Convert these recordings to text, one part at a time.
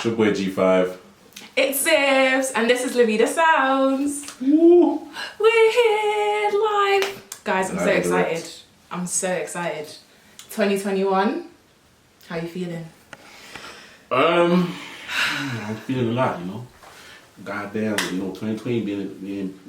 It's your boy G5. It's Zibs, and this is VIDA Sounds. Woo. We're here live. Guys, I'm so excited. I'm so excited. 2021, how you feeling? I'm feeling a lot, you know. Goddamn, 2020 being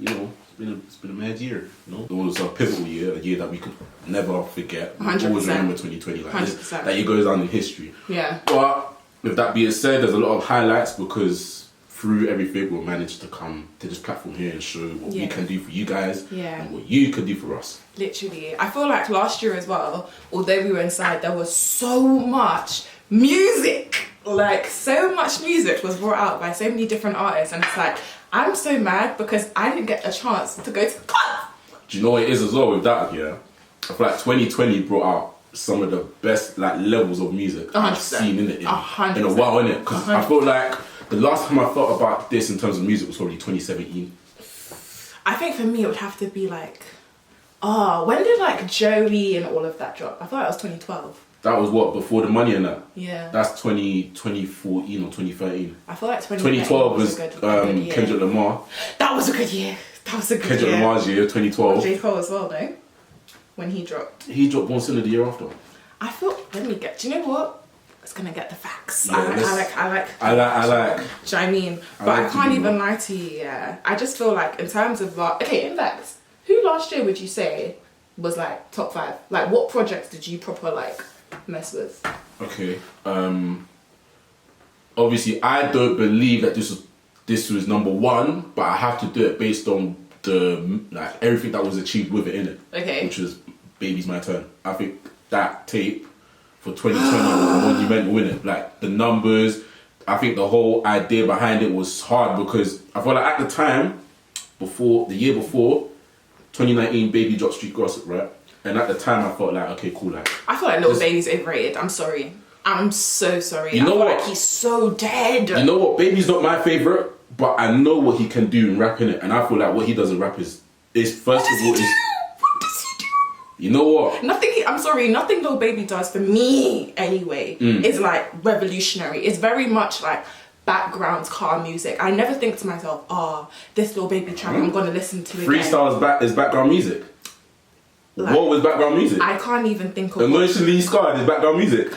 it's been a mad year, you know. It was a pivotal year, a year that we could never forget. We 100%. always remember 2020 like this. 100%. That year goes down in history. Yeah. But with that being said, there's a lot of highlights because through everything we'll manage to come to this platform here and show what we can do for you guys and what you can do for us. Literally. I feel like last year as well, although we were inside, there was so much music. Like, so much music was brought out by so many different artists, and it's like, I'm so mad because I didn't get a chance to go to the club. Do you know what it is as well with that, yeah? I feel like 2020 brought out some of the best like levels of music 100%. I've seen in a while, innit? Because 100%. I feel like the last time I thought about this in terms of music was probably 2017. I think for me it would have to be like, when did like Joey and all of that drop? I thought it was 2012. That was what, before the money and that? Yeah. That's 2014 or 2013. I feel like 2012 was a good year. Kendrick Lamar. That was a good year. That was a good Kendrick year. Lamar's year, 2012. J. Cole as well, though, when he dropped. He dropped One Sinner the year after. I thought, do you know what? It's gonna get the facts. Yeah, I like. do you know what I mean? But I can't even lie to you, yeah. I just feel like in terms of okay, in fact, who last year would you say was like top 5? Like, what projects did you proper like mess with? Okay. Obviously I don't believe that this was number 1, but I have to do it based on the like everything that was achieved with it in it. Okay. Which was Baby's My Turn. I think that tape for 2020 was monumental, innit? Like the numbers, I think the whole idea behind it was hard because I felt like at the time, the year before, 2019, Baby dropped Street Gossip, right? And at the time I felt like, okay, cool, like I feel like Lil Baby's overrated. I'm sorry. I'm so sorry. You know what? Like he's so dead. You know what? Baby's not my favourite, but I know what he can do in rapping it, and I feel like what he does in rap is first What of does all he do? What does he do? You know what? I'm sorry, nothing Lil Baby does for me anyway is like revolutionary. It's very much like background car music. I never think to myself, this Lil Baby track I'm gonna listen to again. Freestyle is background music. Like, what was background music? I can't even think of Emotionally Scarred is background music.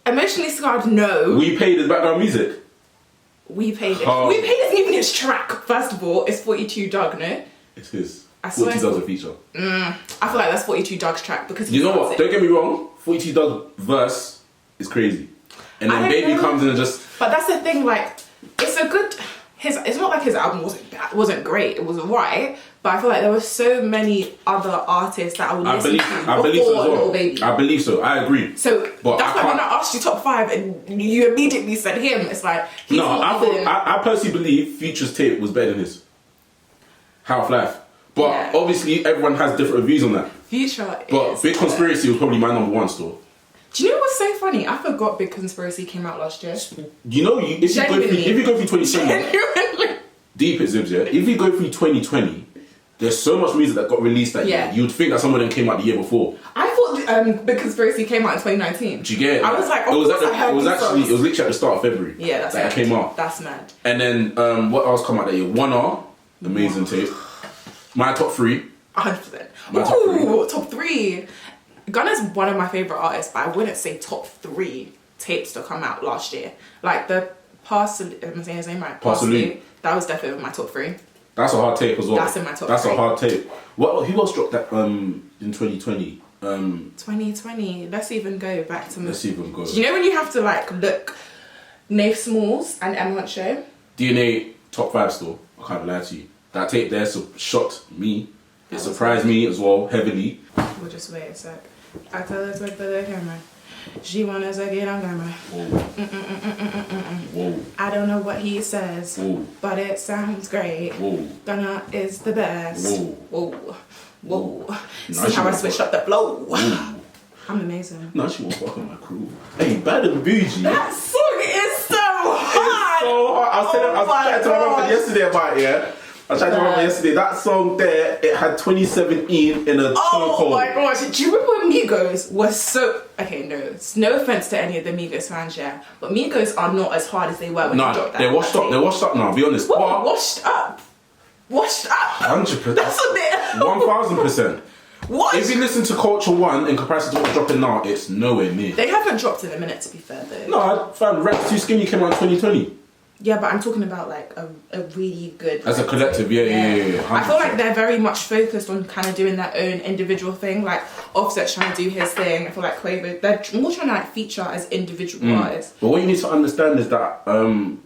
Emotionally Scarred, no. We Paid is background music. We Paid it. We Paid isn't even his track, first of all. It's 42 Doug, no? It's his. I swear 42 Doug's a feature. I feel like that's 42 Doug's track because you know what? Don't get me wrong. 42 Doug's verse is crazy, and then Baby comes in and just. But that's the thing. Like, it's a good. It's not like his album wasn't great. It was alright, but I feel like there were so many other artists that I would listen to before Lil Baby. I believe so. I agree. So but that's why when I asked you top 5 and you immediately said him, it's like he's I personally believe Future's tape was better than his. How of Life. But obviously everyone has different views on that. Future But Big Conspiracy was probably my number 1 store. Do you know what's so funny? I forgot Big Conspiracy came out last year. You know, if you go through 2020, deep it Zibs, yeah? If you go through 2020, there's so much music that got released that year. You'd think that some of them came out the year before. I thought Big Conspiracy came out in 2019. Do you get it? I was like, it was literally at the start of February. Yeah, that's that it came out. That's mad. And then what else come out that year? 1R, amazing tape. My top 3. 100%. My top 3. Gunna's one of my favourite artists, but I wouldn't say top 3 tapes to come out last year. Like the Parsley, am I saying his name right? Parsley. That was definitely my top 3. That's a hard tape as well. That's in my top 3. That's a hard tape. Who else dropped that in 2020? 2020. Let's even go back to. Let's even go. Do you know when you have to like look? Nave Smalls and M Hunt Show. DNA top 5 store. I can't lie to you. That tape there shocked me. It surprised me as well heavily. We'll just wait a sec. I tell her to wait for the camera. She wanna get on camera. Whoa. I don't know what he says, but it sounds great. Gunna is the best. Whoa. See how I switched up the flow. I'm amazing. No, she won't fuck on my crew. Hey, bad and bougie. That song is so hard. It's so hard. I was telling my mother yesterday about it, yeah. I tried to remember yesterday, that song there, it had 2017 in a Oh my gosh, do you remember when Migos was so... Okay, no offense to any of the Migos fans, yeah, but Migos are not as hard as they were when they dropped that. They're washed up, they're washed up now, I'll be honest. What? Washed up? Washed up? 100%. That's what they... 1000%. What? If you listen to Culture 1 in comparison to what's dropping now, it's nowhere near. They haven't dropped in a minute, to be fair, though. No, fam, Rex Too Skinny came out in 2020. Yeah, but I'm talking about like a really good... As a collective, yeah. I feel like they're very much focused on kind of doing their own individual thing. Like Offset's trying to do his thing. I feel like Quavo, they're more trying to like feature as individual artists. But what you need to understand is that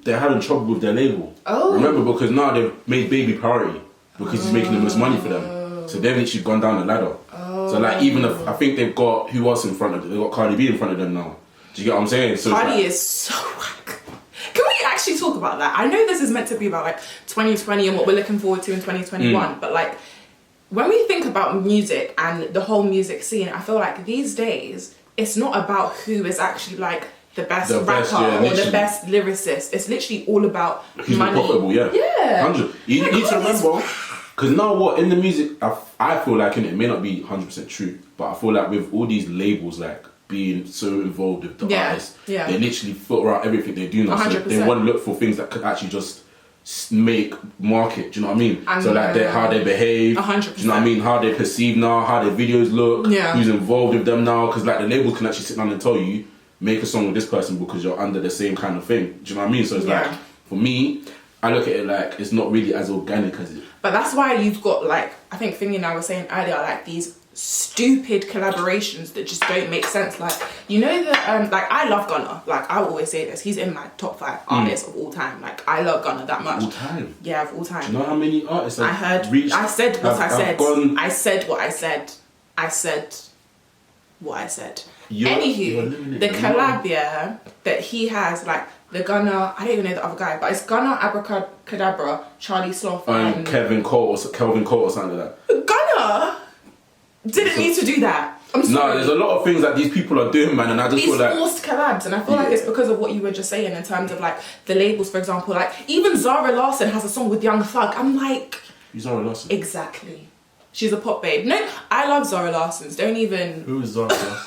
they're having trouble with their label. Oh. Remember, because now they've made Baby priority because he's making the most money for them. So they've literally gone down the ladder. So like even if I think they've got who else in front of them? They've got Cardi B in front of them now. Do you get what I'm saying? So Cardi is so whack. Can we actually talk about that? I know this is meant to be about like 2020 and what we're looking forward to in 2021, but like when we think about music and the whole music scene, I feel like these days it's not about who is actually like the best rapper or the best lyricist. It's literally all about who's money. Profitable, yeah. 100. You need to remember, because now what in the music, I feel like it may not be 100% true, but I feel like with all these labels like being so involved with the artists, they literally filter out everything they do now. 100%. So they want to look for things that could actually just make market. Do you know what I mean? So like how they behave. 100%. Do you know what I mean? How they perceive now, how their videos look. Who's involved with them now? Because like the label can actually sit down and tell you, make a song with this person because you're under the same kind of thing. Do you know what I mean? So it's like for me, I look at it like it's not really as organic as it. But that's why you've got like I think Thingy and I were saying earlier, like these stupid collaborations that just don't make sense. Like you know that like I love Gunna. Like I always say this, he's in my top 5 artists of all time. Like I love Gunna that much. All time. Yeah, of all time. Do you know how many artists I said what I said. I said what I said. I said what I said. Anywho, the collab that he has, like the Gunna, I don't even know the other guy, but it's Gunna, Abracadabra, Charlie Sloth, and Kelvin Cole or something like that. Gunna didn't need to do that. I'm sorry. No, there's a lot of things that these people are doing, man, and I just feel like forced collabs, and I feel like it's because of what you were just saying in terms of like the labels, for example. Like even Zara Larsson has a song with Young Thug. I'm like, who's Zara Larsson? Exactly. She's a pop babe. No, I love Zara Larsson's. Don't even. Who is Zara Larsson?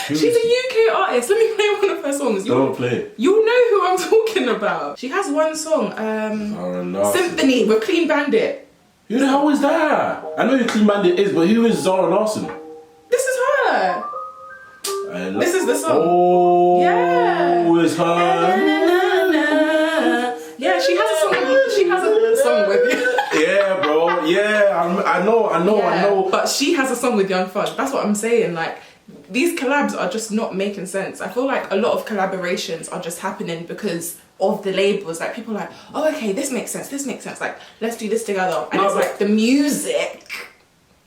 She's a UK artist. Let me play one of her songs. Don't play it. You'll know who I'm talking about. She has one song, Symphony with Clean Bandit. Who the hell is that? I know who Clean Bandit is, but who is Zara Larsson? This is her. This is the song. Oh, yeah. It's her. Na, na, na. Yeah, she has a song. She has a song with you. Yeah, bro. Yeah, I know. But she has a song with Young Thug. That's what I'm saying. Like, these collabs are just not making sense. I feel like a lot of collaborations are just happening because of the labels. Like people are like, oh okay, this makes sense. Like, let's do this together. And it's like the music.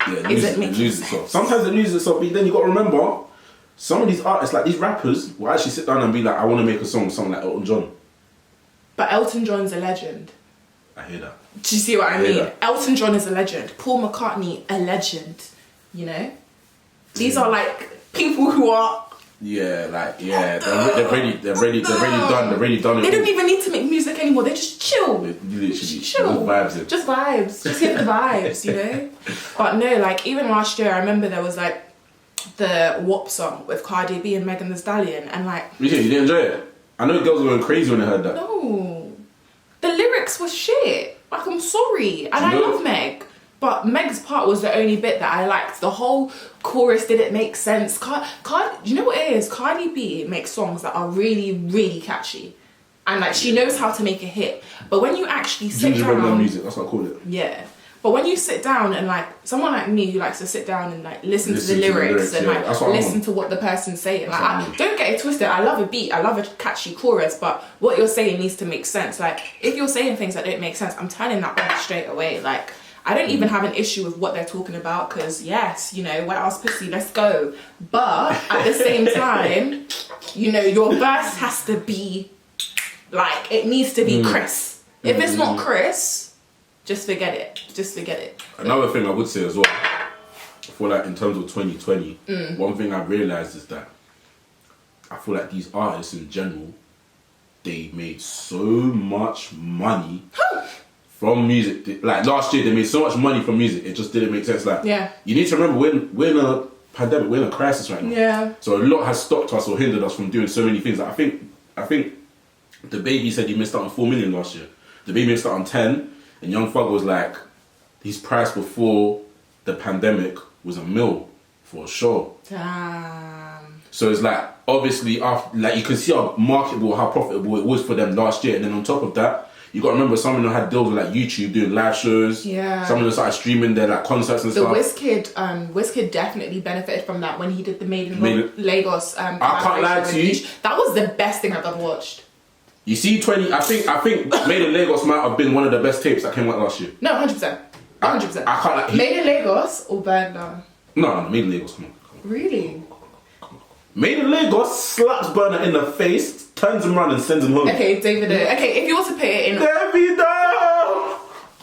Yeah, sometimes the music stuff, but then you got to remember, some of these artists, like these rappers, will actually sit down and be like, I want to make a song with someone like Elton John. But Elton John's a legend. I hear that. Do you see what I mean? Elton John is a legend. Paul McCartney, a legend. You know? These are like people who are... they're already done it. They don't even need to make music anymore. They just chill. Literally, chill. Vibes. Just vibes. Just get the vibes, you know? But no, like even last year, I remember there was like the WAP song with Cardi B and Megan Thee Stallion, and like... You didn't enjoy it? I know girls were going crazy when they heard that. No. The lyrics were shit. Like, I'm sorry. And I love Meg. But Meg's part was the only bit that I liked. The whole chorus didn't make sense. You know what it is? Cardi B makes songs that are really, really catchy. And like, she knows how to make a hit. But when you actually sit down... music, that's what I call it. Yeah. But when you sit down and like, someone like me who likes to sit down and like listen to the lyrics and like listen to what the person's saying. Like, don't get it twisted. I love a beat. I love a catchy chorus. But what you're saying needs to make sense. Like, if you're saying things that don't make sense, I'm turning that off straight away. Like, I don't even have an issue with what they're talking about because yes, you know, wet ass pussy, let's go. But at the same time, you know, your verse has to be like, it needs to be Chris. If it's not Chris, just forget it. Just forget it. Another thing I would say as well, I feel like in terms of 2020, one thing I realised is that I feel like these artists in general, they made so much money from music. Like last year, they made so much money from music, it just didn't make sense. Like, you need to remember we're in a pandemic, we're in a crisis right now. Yeah. So a lot has stopped us or hindered us from doing so many things. Like, I think the baby said he missed out on 4 million last year. The baby missed out on 10, and Young Thug was like, his price before the pandemic was $1 million for a show. Damn. So it's like, obviously, after, like you can see how marketable, how profitable it was for them last year. And then on top of that, you got to remember some of them had deals with like YouTube doing live shows. Yeah. Some of them started streaming their like concerts and stuff. Wizkid definitely benefited from that when he did the Made in Lagos. I can't lie to you. That was the best thing I've ever watched. You see, I think Made in Lagos might have been one of the best tapes that came out last year. No, 100%. 100%. I can't like. Made in Lagos or Burn Down? No, Made in Lagos. Come on. Really? Made in Lagos slaps Burner in the face, turns him around and sends him home. Okay, Davido. Okay, if you want to put it in...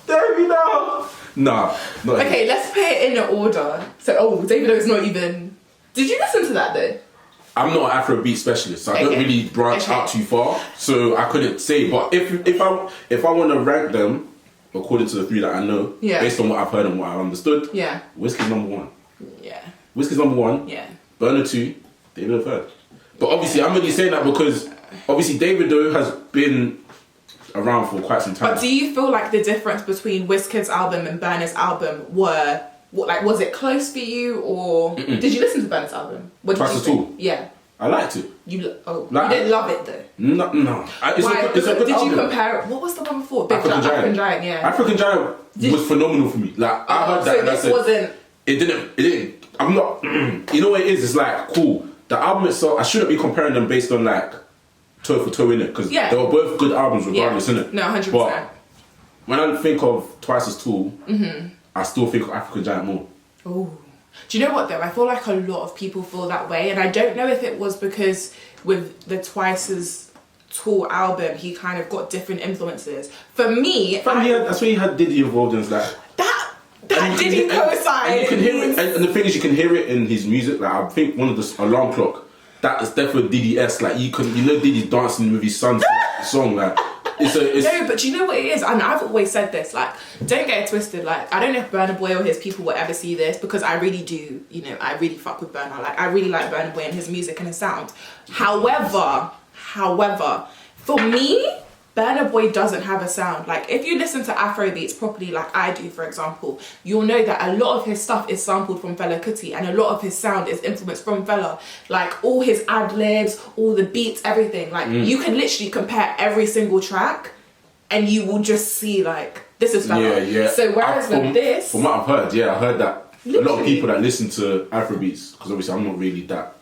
Davido! Nah, not okay, let's put it in order. So, Davido's not even... Did you listen to that though? I'm not an Afrobeat specialist, so I don't really branch out too far, so I couldn't say. But if I want to rank them according to the 3 that I know, based on what I've heard and what I understood, Wizkid's number 1. Yeah. Wizkid's number 1. Yeah. Burner 2. Davido 3rd. But obviously, I'm only saying that because obviously Davido has been around for quite some time. But do you feel like the difference between Wizkid's album and Burner's album was it close for you, or did you listen to Burner's album? What did you think? Yeah. I liked it. You didn't love it though? No. It's a good did album. you compare it? What was the one before? African Giant, yeah. African Giant was phenomenal for me. Like I heard that, and I said, It didn't. I'm not. You know what it is? It's like cool. The album itself, I shouldn't be comparing them based on like toe for toe in it, because they were both good albums regardless, innit? No, 100%. But when I think of Twice as Tall, I still think of African Giant more. Oh. Do you know what though? I feel like a lot of people feel that way, and I don't know if it was because with the Twice as Tall album, he kind of got different influences. For me, that's why he had Diddy involved in that. That Diddy co-sign. And you can hear it, and the thing is, you can hear it in his music. Like I think one of the Alarm Clock, that is definitely Diddy-esque. Like you know Diddy's dancing with his son's song. Like no, but you know what it is, and I've always said this. Like, don't get it twisted. Like, I don't know if Burna Boy or his people will ever see this, because I really do. You know, I really fuck with Burna. Like, I really like Burna Boy and his music and his sound. However, for me, Burna Boy doesn't have a sound. Like, if you listen to Afrobeats properly, like I do, for example, you'll know that a lot of his stuff is sampled from Fela Kuti, and a lot of his sound is influenced from Fela. Like, all his ad-libs, all the beats, everything. Like, you can literally compare every single track, and you will just see, like, this is Fela. Yeah. So, whereas with this... From what I've heard, I heard that literally. A lot of people that listen to Afrobeats, because obviously I'm not really that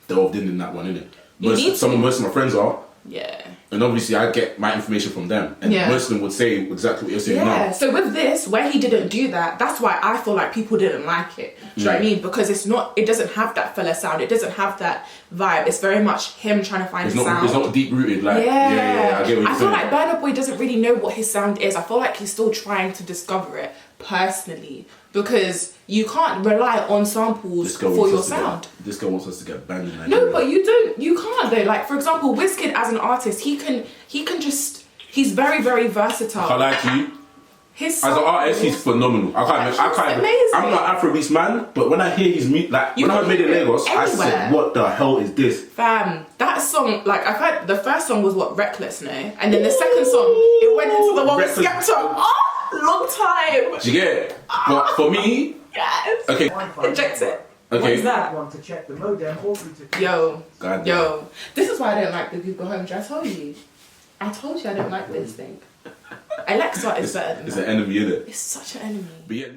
delved in that one, innit? Most of my friends are. Yeah. And obviously I get my information from them. And most of them would say exactly what you're saying now. Yeah, so with this, where he didn't do that, that's why I feel like people didn't like it. Do you know what I mean? Because it doesn't have that fella sound. It doesn't have that vibe. It's very much him trying to find his sound. It's not deep rooted. Like, I get what you're saying. I feel like Burna Boy doesn't really know what his sound is. I feel like he's still trying to discover it personally. Because you can't rely on samples for your sound. This guy wants us to get banned in Nigeria. No, but you can't though. Like, for example, Wizkid as an artist, he's very, very versatile. I can't lie to you. As an artist, he's phenomenal. Amazing. I'm not an Afrobeats man, but when I hear his music, like when I Made in Lagos, I said, "What the hell is this?" Fam, that song, like I've heard the first song was Reckless, no, and then the second song it went into the one with Skepta. Long time. Do you get it? But for me, yes. Okay. Inject it. Okay. What is that? Want to check the modem or Yo. This is why I don't like the Google Home. I told you I don't like this thing. Alexa is better than that. It's an enemy, isn't it? It's such an enemy. But yeah.